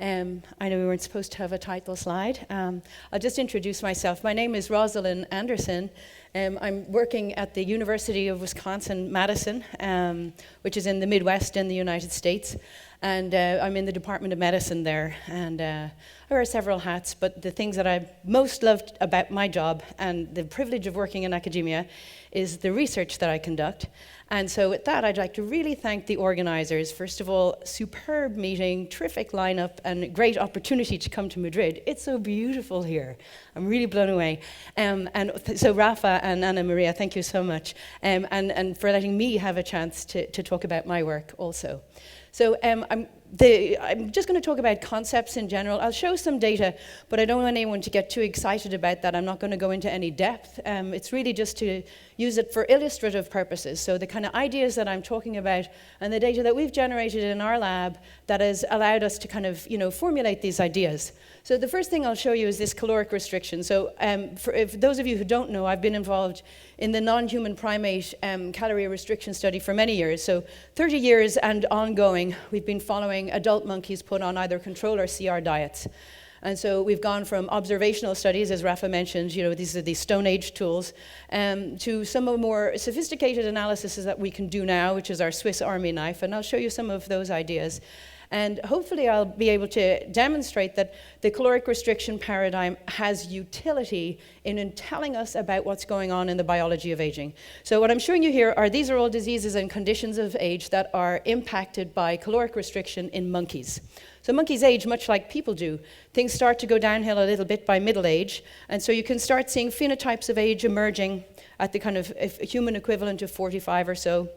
I know we weren't supposed to have a title slide. I'll just introduce myself. My name is Rozalyn Anderson. I'm working at the University of Wisconsin-Madison, which is in the Midwest in the United States. And I'm in the Department of Medicine there. And I wear several hats, but the things that I most loved about my job and the privilege of working in academia is the research that I conduct. And so with that, I'd like to really thank the organizers. First of all, superb meeting, terrific lineup, and great opportunity to come to Madrid. It's so beautiful here. I'm really blown away. So Rafa and Anna Maria, thank you so much. And for letting me have a chance to talk about my work also. So I'm just going to talk about concepts in general. I'll show some data, but I don't want anyone to get too excited about that. I'm not going to go into any depth. It's really just to use it for illustrative purposes. So the kind of ideas that I'm talking about and the data that we've generated in our lab that has allowed us to kind of, formulate these ideas. So the first thing I'll show you is this caloric restriction. So if those of you who don't know, I've been involved in the non-human primate calorie restriction study for many years. So 30 years and ongoing, we've been following adult monkeys put on either control or CR diets. And so we've gone from observational studies, as Rafa mentioned, these are these Stone Age tools, to some of the more sophisticated analyses that we can do now, which is our Swiss Army knife. And I'll show you some of those ideas. And hopefully I'll be able to demonstrate that the caloric restriction paradigm has utility in telling us about what's going on in the biology of aging. So what I'm showing you here these are all diseases and conditions of age that are impacted by caloric restriction in monkeys. So monkeys age much like people do. Things start to go downhill a little bit by middle age, and so you can start seeing phenotypes of age emerging at the kind of human equivalent of 45 or so.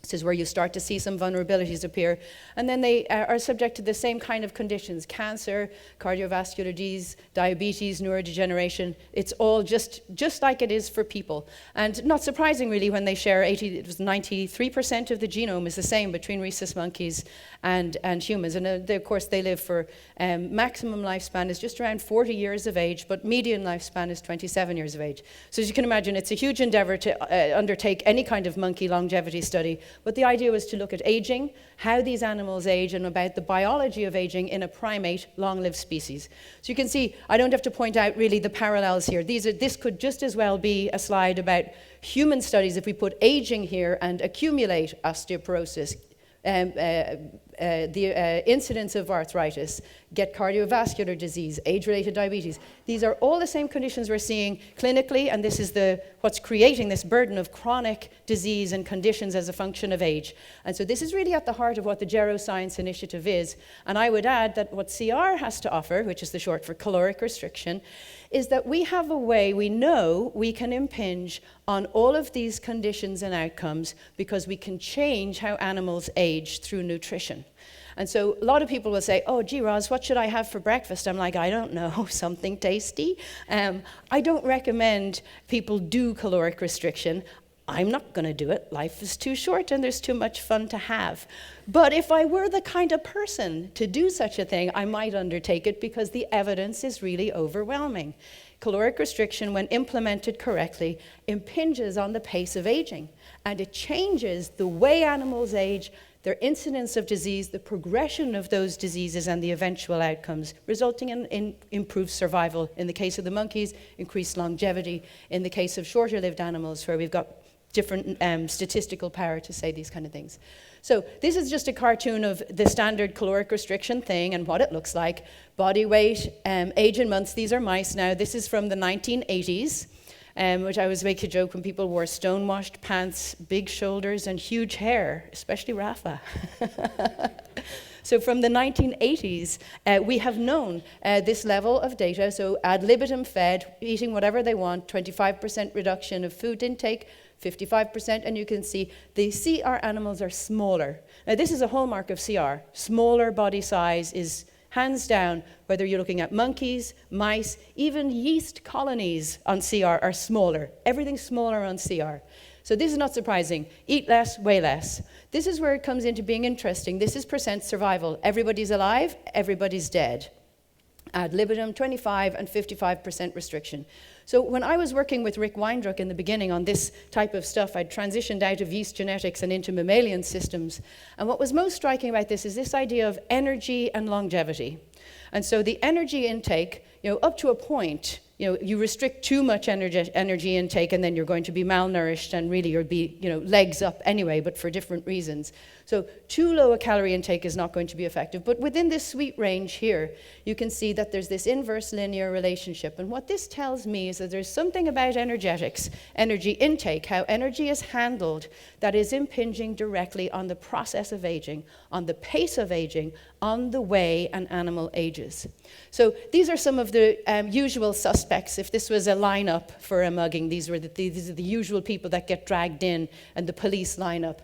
This is where you start to see some vulnerabilities appear. And then they are subject to the same kind of conditions: cancer, cardiovascular disease, diabetes, neurodegeneration. It's all just like it is for people. And not surprising, really, when they share 93% of the genome is the same between rhesus monkeys and humans. And of course, they live for maximum lifespan is just around 40 years of age, but median lifespan is 27 years of age. So as you can imagine, it's a huge endeavor to undertake any kind of monkey longevity study. But the idea was to look at aging, how these animals age, and about the biology of aging in a primate, long-lived species. So you can see, I don't have to point out really the parallels here. This could just as well be a slide about human studies if we put aging here and accumulate osteoporosis, the incidence of arthritis, get cardiovascular disease, age-related diabetes. These are all the same conditions we're seeing clinically, and this is what's creating this burden of chronic disease and conditions as a function of age. And so this is really at the heart of what the Geroscience Initiative is. And I would add that what CR has to offer, which is the short for caloric restriction, is that we have a way we know we can impinge on all of these conditions and outcomes because we can change how animals age through nutrition. And so a lot of people will say, oh, gee, Roz, what should I have for breakfast? I'm like, I don't know, something tasty. I don't recommend people do caloric restriction. I'm not going to do it. Life is too short and there's too much fun to have. But if I were the kind of person to do such a thing, I might undertake it because the evidence is really overwhelming. Caloric restriction, when implemented correctly, impinges on the pace of aging, and it changes the way animals age, their incidence of disease, the progression of those diseases, and the eventual outcomes, resulting in improved survival. In the case of the monkeys, increased longevity. In the case of shorter-lived animals, where we've got different statistical power to say these kind of things. So this is just a cartoon of the standard caloric restriction thing and what it looks like. Body weight, age in months. These are mice now. This is from the 1980s. Which I always make a joke when people wore stone-washed pants, big shoulders, and huge hair, especially Rafa. So from the 1980s, we have known this level of data. So ad libitum fed, eating whatever they want, 25% reduction of food intake, 55%, and you can see the CR animals are smaller. Now this is a hallmark of CR. Smaller body size is hands down, whether you're looking at monkeys, mice, even yeast colonies on CR are smaller. Everything's smaller on CR. So this is not surprising. Eat less, weigh less. This is where it comes into being interesting. This is percent survival. Everybody's alive, everybody's dead. ad libitum, 25 and 55% restriction. So when I was working with Rick Weindruck in the beginning on this type of stuff, I'd transitioned out of yeast genetics and into mammalian systems. And what was most striking about this is this idea of energy and longevity. And so the energy intake, up to a point, you restrict too much energy intake and then you're going to be malnourished and really you'll be, legs up anyway, but for different reasons. So too low a calorie intake is not going to be effective. But within this sweet range here, you can see that there's this inverse linear relationship. And what this tells me is that there's something about energetics, energy intake, how energy is handled, that is impinging directly on the process of aging, on the pace of aging, on the way an animal ages. So these are some of the usual suspects. If this was a lineup for a mugging, these are the usual people that get dragged in and the police lineup.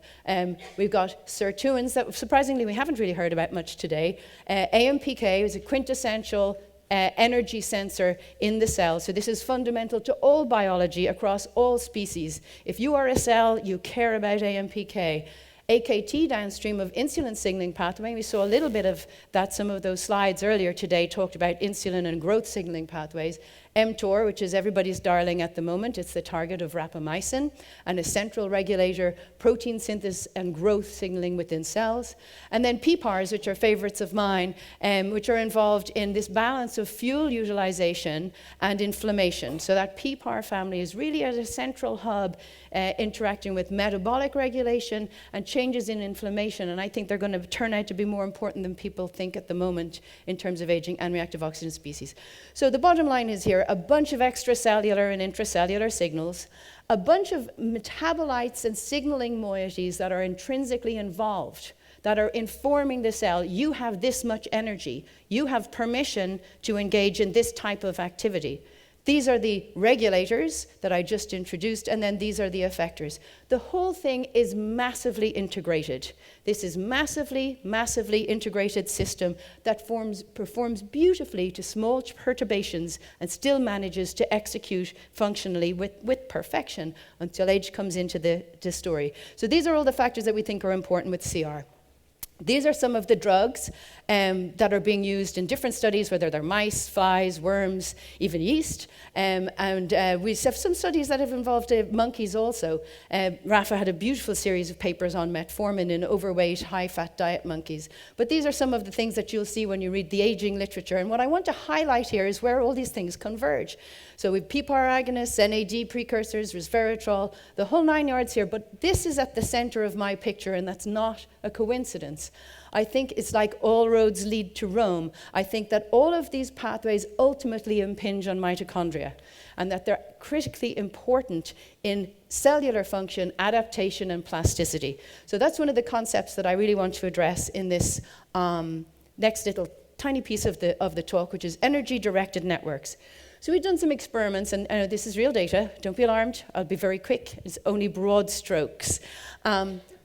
We've got sirtuins that surprisingly we haven't really heard about much today. AMPK is a quintessential energy sensor in the cell. So this is fundamental to all biology across all species. If you are a cell, you care about AMPK. AKT downstream of insulin signaling pathway. We saw a little bit of that. Some of those slides earlier today talked about insulin and growth signaling pathways. mTOR, which is everybody's darling at the moment, it's the target of rapamycin, and a central regulator, protein synthesis and growth signaling within cells. And then PPARs, which are favorites of mine, which are involved in this balance of fuel utilization and inflammation. So that PPAR family is really at a central hub interacting with metabolic regulation and changes in inflammation. And I think they're going to turn out to be more important than people think at the moment in terms of aging and reactive oxygen species. So the bottom line is here, a bunch of extracellular and intracellular signals, a bunch of metabolites and signaling moieties that are intrinsically involved, that are informing the cell, you have this much energy, you have permission to engage in this type of activity. These are the regulators that I just introduced, and then these are the effectors. The whole thing is massively integrated. This is massively integrated system that performs beautifully to small perturbations and still manages to execute functionally with perfection until age comes into the story. So these are all the factors that we think are important with CR. These are some of the drugs that are being used in different studies, whether they're mice, flies, worms, even yeast. And we have some studies that have involved monkeys also. Rafa had a beautiful series of papers on metformin in overweight, high-fat diet monkeys. But these are some of the things that you'll see when you read the aging literature. And what I want to highlight here is where all these things converge. So we have PPAR agonists, NAD precursors, resveratrol, the whole 9 yards here. But this is at the center of my picture, and that's not a coincidence. I think it's like all roads lead to Rome. I think that all of these pathways ultimately impinge on mitochondria and that they're critically important in cellular function, adaptation, and plasticity. So that's one of the concepts that I really want to address in this next little tiny piece of the talk, which is energy-directed networks. So we've done some experiments, and this is real data. Don't be alarmed. I'll be very quick. It's only broad strokes.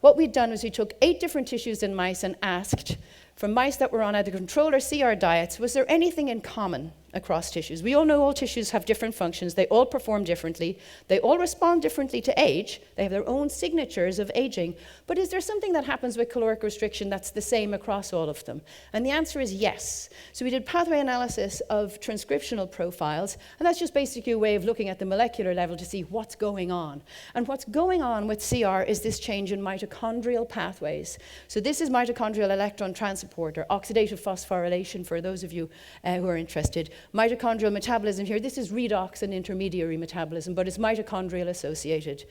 What we'd done was we took 8 different tissues in mice and asked, from mice that were on either control or CR diets, was there anything in common across tissues? We all know all tissues have different functions. They all perform differently. They all respond differently to age. They have their own signatures of aging. But is there something that happens with caloric restriction that's the same across all of them? And the answer is yes. So we did pathway analysis of transcriptional profiles, and that's just basically a way of looking at the molecular level to see what's going on. And what's going on with CR is this change in mitochondrial pathways. So this is mitochondrial electron transport, or oxidative phosphorylation for those of you who are interested. Mitochondrial metabolism here, this is redox and intermediary metabolism, but it's mitochondrial associated.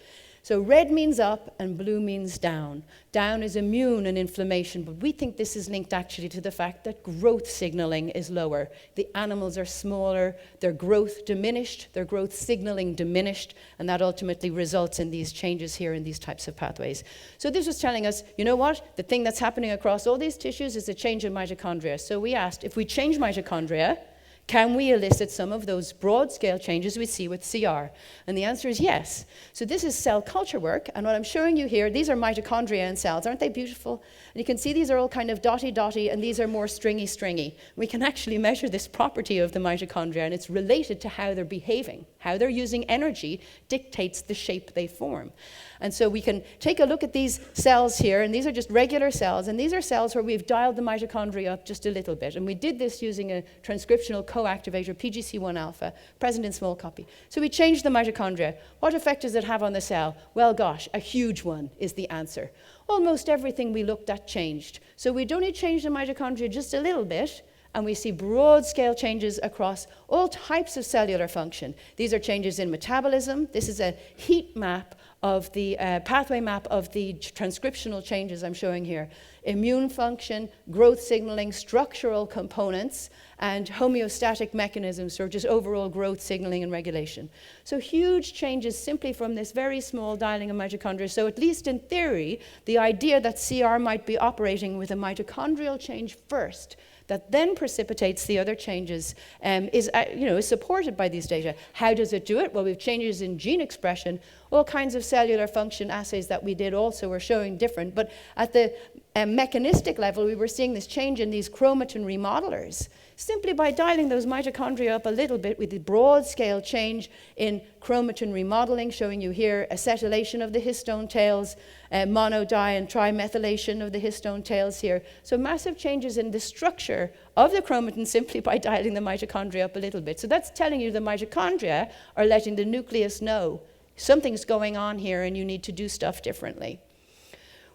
So red means up and blue means down. Down is immune and inflammation, but we think this is linked actually to the fact that growth signaling is lower. The animals are smaller, their growth diminished, their growth signaling diminished, and that ultimately results in these changes here in these types of pathways. So this was telling us, you know what? The thing that's happening across all these tissues is a change in mitochondria. So we asked, if we change mitochondria, can we elicit some of those broad-scale changes we see with CR? And the answer is yes. So this is cell culture work, and what I'm showing you here, these are mitochondria in cells. Aren't they beautiful? And you can see these are all kind of dotty, and these are more stringy. We can actually measure this property of the mitochondria, and it's related to how they're behaving, How they're using energy dictates the shape they form. And so we can take a look at these cells here, and these are just regular cells, and these are cells where we've dialed the mitochondria up just a little bit. And we did this using a transcriptional coactivator, PGC1 alpha, present in small copy. So we changed the mitochondria. What effect does it have on the cell? Well, gosh, a huge one is the answer. Almost everything we looked at changed. So we'd only changed the mitochondria just a little bit, and we see broad-scale changes across all types of cellular function. These are changes in metabolism. This is a heat map of the pathway map of the transcriptional changes I'm showing here. Immune function, growth signaling, structural components, and homeostatic mechanisms, or just overall growth signaling and regulation. So huge changes simply from this very small dialing of mitochondria. So at least in theory, the idea that CR might be operating with a mitochondrial change first, that then precipitates the other changes, is supported by these data. How does it do it? Well, we have changes in gene expression. All kinds of cellular function assays that we did also were showing different. But at the mechanistic level, we were seeing this change in these chromatin remodelers simply by dialing those mitochondria up a little bit with the broad-scale change in chromatin remodeling, showing you here acetylation of the histone tails, monodi and trimethylation of the histone tails here. So massive changes in the structure of the chromatin simply by dialing the mitochondria up a little bit. So that's telling you the mitochondria are letting the nucleus know something's going on here and you need to do stuff differently.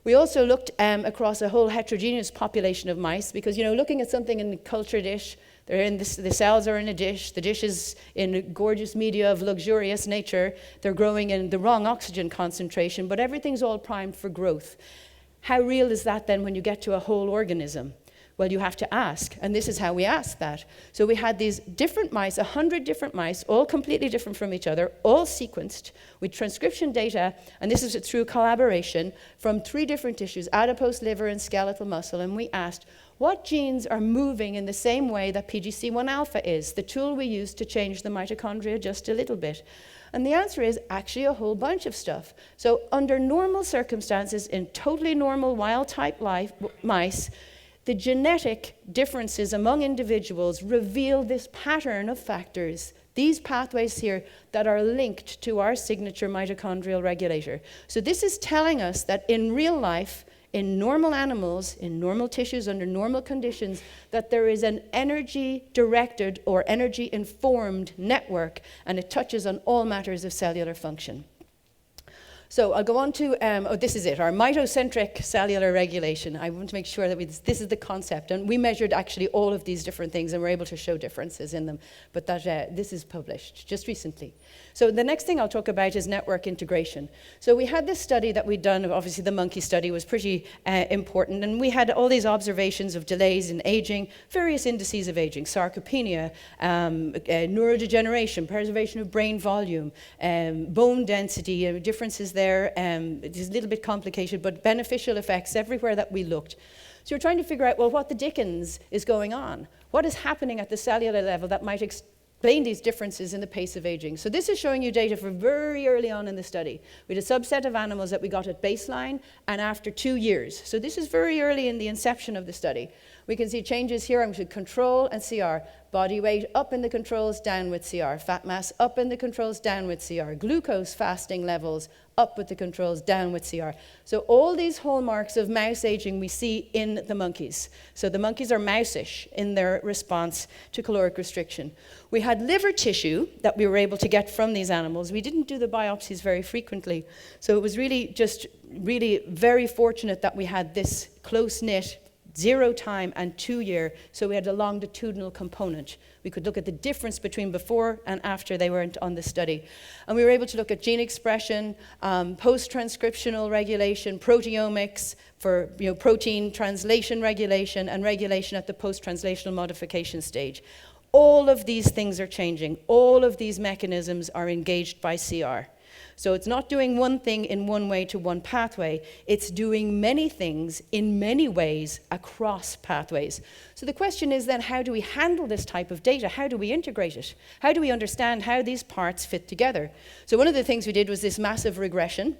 We also looked across a whole heterogeneous population of mice because, looking at something in the culture dish, the cells are in a dish, the dish is in a gorgeous media of luxurious nature, they're growing in the wrong oxygen concentration, but everything's all primed for growth. How real is that then when you get to a whole organism? Well, you have to ask, and this is how we ask that. So we had these different mice, 100 different mice, all completely different from each other, all sequenced with transcription data, and this is through collaboration from 3 different tissues, adipose, liver, and skeletal muscle, and we asked, what genes are moving in the same way that PGC1 alpha is, the tool we use to change the mitochondria just a little bit? And the answer is actually a whole bunch of stuff. So under normal circumstances, in totally normal wild-type mice, the genetic differences among individuals reveal this pattern of factors, these pathways here that are linked to our signature mitochondrial regulator. So this is telling us that in real life, in normal animals, in normal tissues, under normal conditions, that there is an energy-directed or energy-informed network, and it touches on all matters of cellular function. So I'll go on to, this is it, our mitocentric cellular regulation. I want to make sure that this is the concept. And we measured actually all of these different things and we're able to show differences in them. But that this is published just recently. So the next thing I'll talk about is network integration. So we had this study that we'd done, obviously the monkey study was pretty important. And we had all these observations of delays in aging, various indices of aging, sarcopenia, neurodegeneration, preservation of brain volume, bone density, differences there. It is a little bit complicated, but beneficial effects everywhere that we looked. So we're trying to figure out, well, what the dickens is going on? What is happening at the cellular level that might explain these differences in the pace of aging? So this is showing you data for very early on in the study. We had a subset of animals that we got at baseline and after 2 years. So this is very early in the inception of the study. We can see changes here on control and CR. Body weight up in the controls, down with CR. Fat mass up in the controls, down with CR. Glucose fasting levels up with the controls, down with CR. So all these hallmarks of mouse aging we see in the monkeys. So the monkeys are mouse-ish in their response to caloric restriction. We had liver tissue that we were able to get from these animals. We didn't do the biopsies very frequently. So it was really very fortunate that we had this close-knit 0 time and 2 year, so we had a longitudinal component. We could look at the difference between before and after they weren't on the study. And we were able to look at gene expression, post-transcriptional regulation, proteomics for protein translation regulation, and regulation at the post-translational modification stage. All of these things are changing. All of these mechanisms are engaged by CR. So it's not doing one thing in one way to one pathway, it's doing many things in many ways across pathways. So the question is then, how do we handle this type of data? How do we integrate it? How do we understand how these parts fit together? So one of the things we did was this massive regression.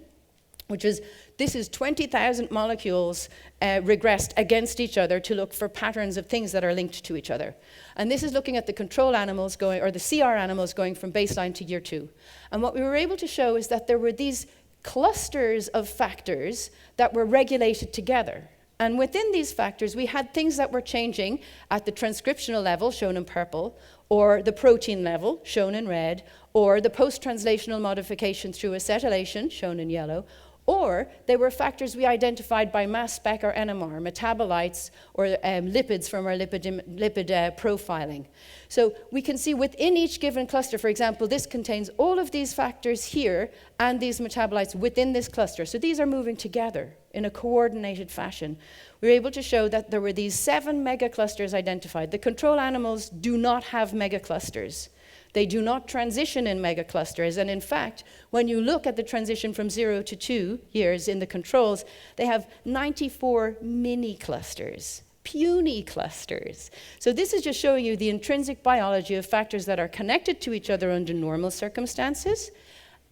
which is, this is 20,000 molecules regressed against each other to look for patterns of things that are linked to each other. And this is looking at the control animals going, or the CR animals going from baseline to year 2. And what we were able to show is that there were these clusters of factors that were regulated together. And within these factors, we had things that were changing at the transcriptional level, shown in purple, or the protein level, shown in red, or the post-translational modification through acetylation, shown in yellow, or they were factors we identified by mass spec or NMR, metabolites or lipids from our lipid profiling. So we can see within each given cluster, for example, this contains all of these factors here and these metabolites within this cluster. So these are moving together in a coordinated fashion. We were able to show that there were these 7 megaclusters identified. The control animals do not have megaclusters. They do not transition in megaclusters, and in fact, when you look at the transition from 0 to 2 years in the controls, they have 94 mini clusters, puny clusters. So this is just showing you the intrinsic biology of factors that are connected to each other under normal circumstances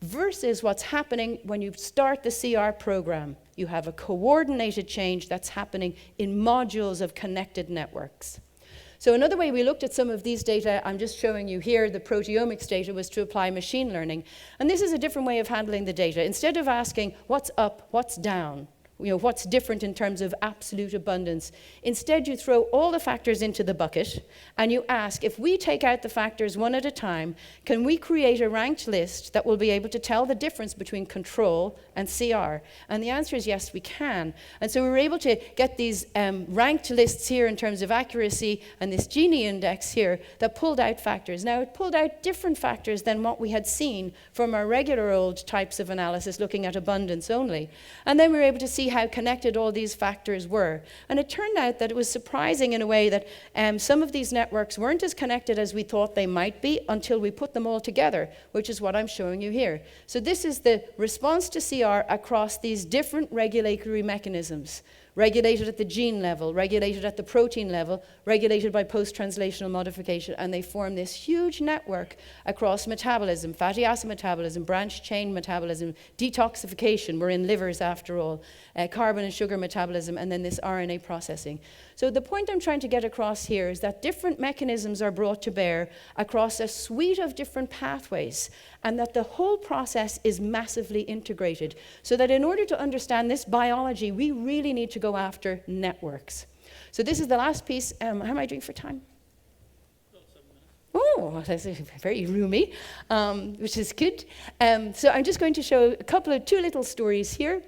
versus what's happening when you start the CR program. You have a coordinated change that's happening in modules of connected networks. So another way we looked at some of these data, I'm just showing you here, the proteomics data, was to apply machine learning. And this is a different way of handling the data. Instead of asking what's up, what's down, what's different in terms of absolute abundance, instead you throw all the factors into the bucket and you ask, if we take out the factors one at a time, can we create a ranked list that will be able to tell the difference between control and CR? And the answer is yes, we can. And so we were able to get these ranked lists here in terms of accuracy and this Gini index here that pulled out factors. Now it pulled out different factors than what we had seen from our regular old types of analysis looking at abundance only. And then we were able to see how connected all these factors were. And it turned out that it was surprising in a way that some of these networks weren't as connected as we thought they might be until we put them all together, which is what I'm showing you here. So this is the response to CR across these different regulatory mechanisms. Regulated at the gene level, regulated at the protein level, regulated by post-translational modification, and they form this huge network across metabolism, fatty acid metabolism, branched chain metabolism, detoxification, we're in livers after all, carbon and sugar metabolism, and then this RNA processing. So the point I'm trying to get across here is that different mechanisms are brought to bear across a suite of different pathways, and that the whole process is massively integrated. So that in order to understand this biology, we really need to go after networks. So this is the last piece. How am I doing for time? Oh, that's very roomy, which is good. So I'm just going to show two little stories here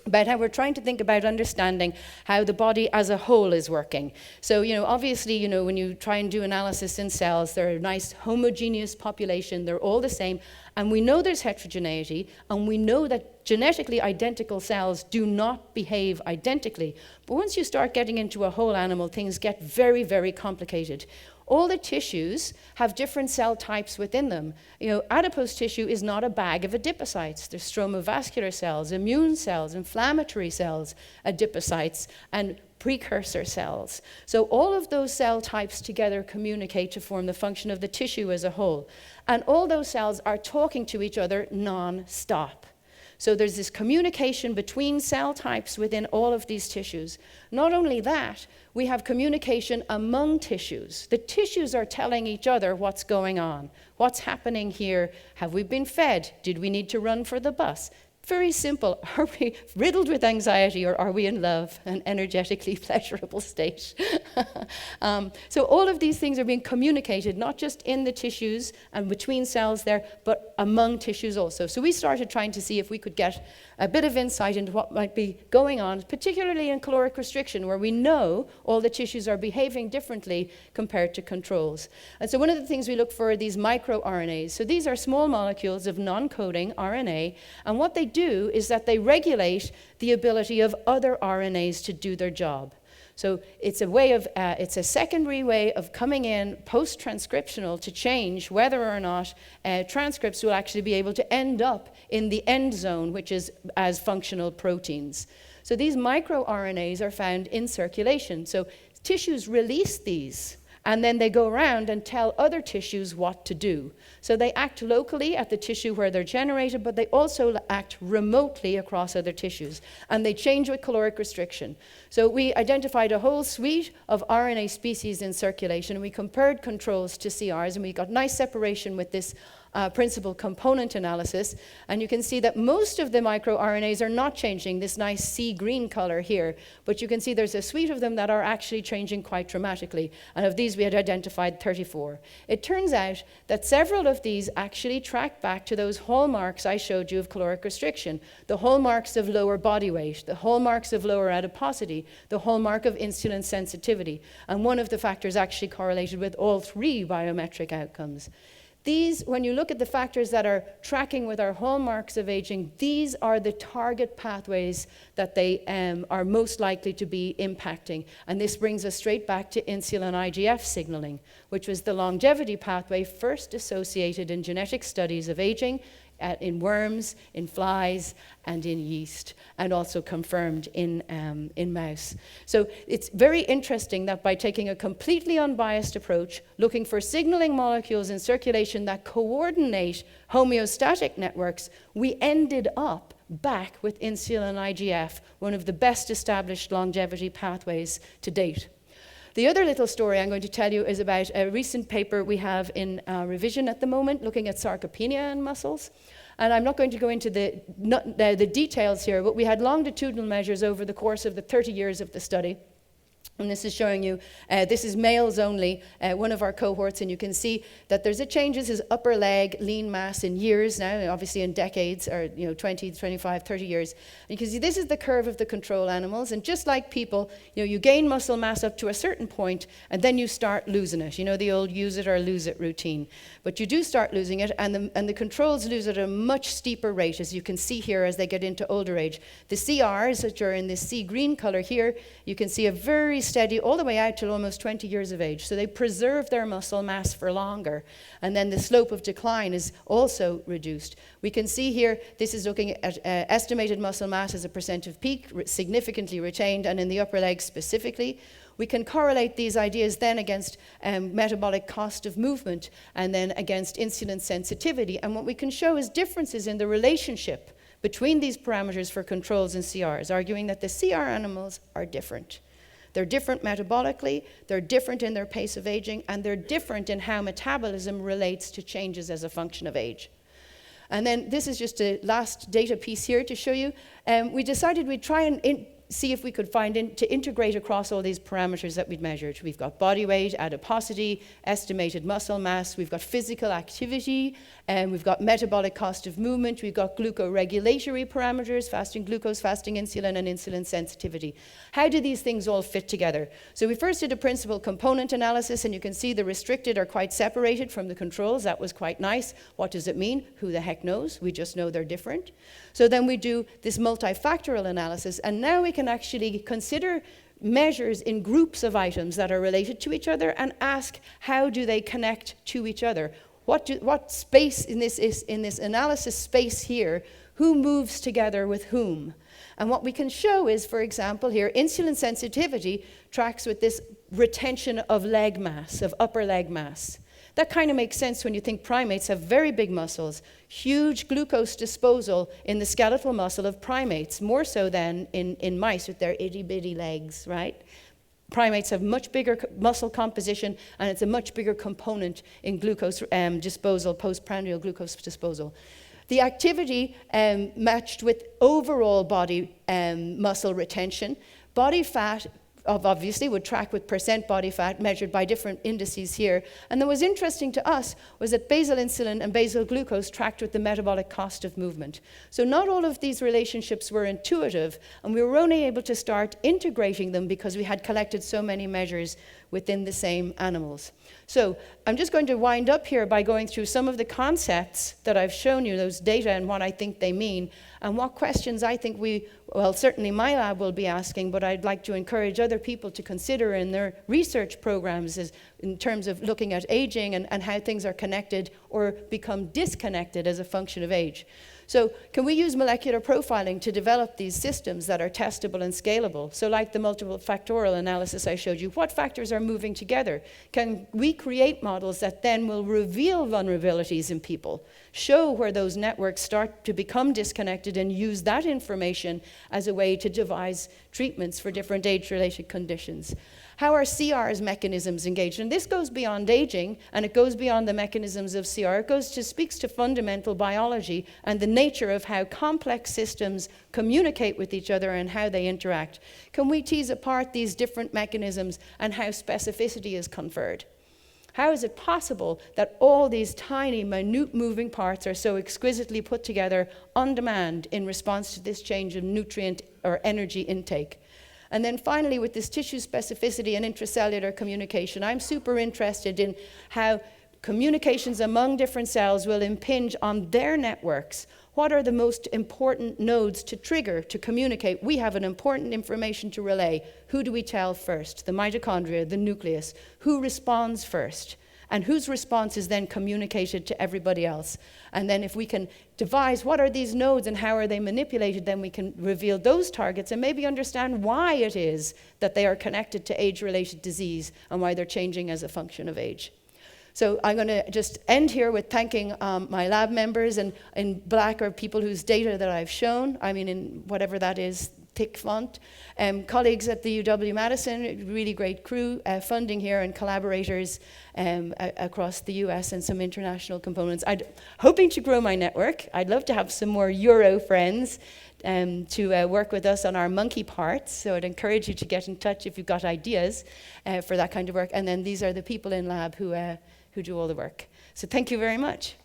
about how we're trying to think about understanding how the body as a whole is working. So, obviously, when you try and do analysis in cells, they're a nice homogeneous population, they're all the same, and we know there's heterogeneity, and we know that genetically identical cells do not behave identically. But once you start getting into a whole animal, things get very, very complicated. All the tissues have different cell types within them. Adipose tissue is not a bag of adipocytes. There's stromovascular cells, immune cells, inflammatory cells, adipocytes, and precursor cells. So all of those cell types together communicate to form the function of the tissue as a whole. And all those cells are talking to each other non-stop. So there's this communication between cell types within all of these tissues. Not only that, we have communication among tissues. The tissues are telling each other what's going on. What's happening here? Have we been fed? Did we need to run for the bus? Very simple. Are we riddled with anxiety, or are we in love, an energetically pleasurable state? So all of these things are being communicated, not just in the tissues and between cells there, but among tissues also. So we started trying to see if we could get a bit of insight into what might be going on, particularly in caloric restriction, where we know all the tissues are behaving differently compared to controls. And so one of the things we look for are these microRNAs. So these are small molecules of non-coding RNA, and what they do is that they regulate the ability of other RNAs to do their job. So it's a secondary way of coming in post-transcriptional to change whether or not transcripts will actually be able to end up in the end zone, which is as functional proteins. So these microRNAs are found in circulation. So tissues release these, And then they go around and tell other tissues what to do. So they act locally at the tissue where they're generated, but they also act remotely across other tissues. And they change with caloric restriction. So we identified a whole suite of RNA species in circulation, and we compared controls to CRs, and we got nice separation with this principal component analysis. And you can see that most of the microRNAs are not changing, this nice sea green color here, but you can see there's a suite of them that are actually changing quite dramatically. And of these, we had identified 34. It turns out that several of these actually track back to those hallmarks I showed you of caloric restriction, the hallmarks of lower body weight, the hallmarks of lower adiposity, the hallmark of insulin sensitivity. And one of the factors actually correlated with all three biometric outcomes. These, when you look at the factors that are tracking with our hallmarks of aging, these are the target pathways that they are most likely to be impacting. And this brings us straight back to insulin IGF signaling, which was the longevity pathway first associated in genetic studies of aging in worms, in flies, and in yeast, and also confirmed in mouse. So it's very interesting that by taking a completely unbiased approach, looking for signaling molecules in circulation that coordinate homeostatic networks, we ended up back with insulin IGF, one of the best established longevity pathways to date. The other little story I'm going to tell you is about a recent paper we have in revision at the moment, looking at sarcopenia in muscles. And I'm not going to go into the details here, but we had longitudinal measures over the course of the 30 years of the study. And this is showing you, this is males only, one of our cohorts, and you can see that there's a change. This is upper leg lean mass in years now, obviously in decades, or 20, 25, 30 years. And you can see this is the curve of the control animals, and just like people, you gain muscle mass up to a certain point, and then you start losing it. The old use it or lose it routine. But you do start losing it, and the controls lose at a much steeper rate, as you can see here as they get into older age. The CRs, which are in this sea green color here, you can see a very steady all the way out to almost 20 years of age. So they preserve their muscle mass for longer. And then the slope of decline is also reduced. We can see here, this is looking at estimated muscle mass as a percent of peak, significantly retained, and in the upper leg specifically. We can correlate these ideas then against metabolic cost of movement and then against insulin sensitivity. And what we can show is differences in the relationship between these parameters for controls and CRs, arguing that the CR animals are different. They're different metabolically, they're different in their pace of aging, and they're different in how metabolism relates to changes as a function of age. And then this is just a last data piece here to show you. We decided we'd try and see if we could find to integrate across all these parameters that we'd measured. We've got body weight, adiposity, estimated muscle mass, we've got physical activity, and we've got metabolic cost of movement, we've got glucoregulatory parameters, fasting glucose, fasting insulin, and insulin sensitivity. How do these things all fit together? So we first did a principal component analysis, and you can see the restricted are quite separated from the controls. That was quite nice. What does it mean? Who the heck knows? We just know they're different. So then we do this multifactorial analysis, and now we can actually consider measures in groups of items that are related to each other and ask how do they connect to each other. What space in this analysis space here, who moves together with whom? And what we can show is, for example, here, insulin sensitivity tracks with this retention of leg mass, of upper leg mass. That kind of makes sense when you think primates have very big muscles, huge glucose disposal in the skeletal muscle of primates, more so than in mice with their itty-bitty legs, right? Primates have much bigger muscle composition, and it's a much bigger component in glucose disposal, postprandial glucose disposal. The activity matched with overall body muscle retention. Body fat obviously would track with percent body fat measured by different indices here. And what was interesting to us was that basal insulin and basal glucose tracked with the metabolic cost of movement. So not all of these relationships were intuitive, and we were only able to start integrating them because we had collected so many measures within the same animals. So I'm just going to wind up here by going through some of the concepts that I've shown you, those data and what I think they mean, and what questions I think certainly my lab will be asking, but I'd like to encourage other people to consider in their research programs in terms of looking at aging and how things are connected or become disconnected as a function of age. So can we use molecular profiling to develop these systems that are testable and scalable? So like the multiple factorial analysis I showed you, what factors are moving together? Can we create models that then will reveal vulnerabilities in people, show where those networks start to become disconnected, and use that information as a way to devise treatments for different age-related conditions? How are CR's mechanisms engaged? And this goes beyond aging, and it goes beyond the mechanisms of CR. It speaks to fundamental biology and the nature of how complex systems communicate with each other and how they interact. Can we tease apart these different mechanisms and how specificity is conferred? How is it possible that all these tiny, minute moving parts are so exquisitely put together on demand in response to this change of nutrient or energy intake? And then finally, with this tissue specificity and intracellular communication, I'm super interested in how communications among different cells will impinge on their networks. What are the most important nodes to trigger, to communicate? We have an important information to relay. Who do we tell first? The mitochondria, the nucleus. Who responds first? And whose response is then communicated to everybody else? And then if we can devise what are these nodes and how are they manipulated, then we can reveal those targets and maybe understand why it is that they are connected to age-related disease and why they're changing as a function of age. So I'm going to just end here with thanking my lab members, and in black are people whose data that I've shown, I mean in whatever that is, thick font. Colleagues at the UW-Madison, really great crew, funding here, and collaborators across the US and some international components. Hoping to grow my network. I'd love to have some more Euro friends to work with us on our monkey parts. So I'd encourage you to get in touch if you've got ideas for that kind of work. And then these are the people in lab who do all the work. So thank you very much.